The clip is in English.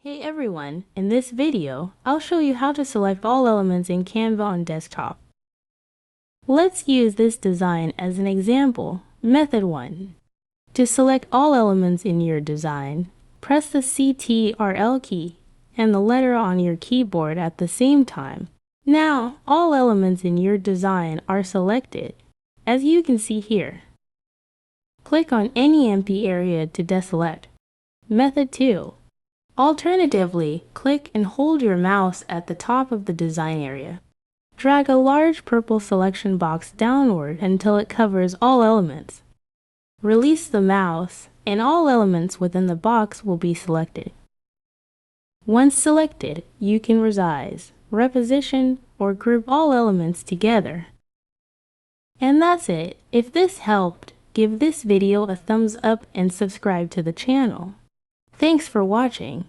Hey everyone, in this video, I'll show you how to select all elements in Canva on desktop. Let's use this design as an example. Method 1. To select all elements in your design, press the Ctrl key and the letter on your keyboard at the same time. Now, all elements in your design are selected, as you can see here. Click on any empty area to deselect. Method 2. Alternatively, click and hold your mouse at the top of the design area. Drag a large purple selection box downward until it covers all elements. Release the mouse, and all elements within the box will be selected. Once selected, you can resize, reposition, or group all elements together. And that's it. If this helped, give this video a thumbs up and subscribe to the channel. Thanks for watching.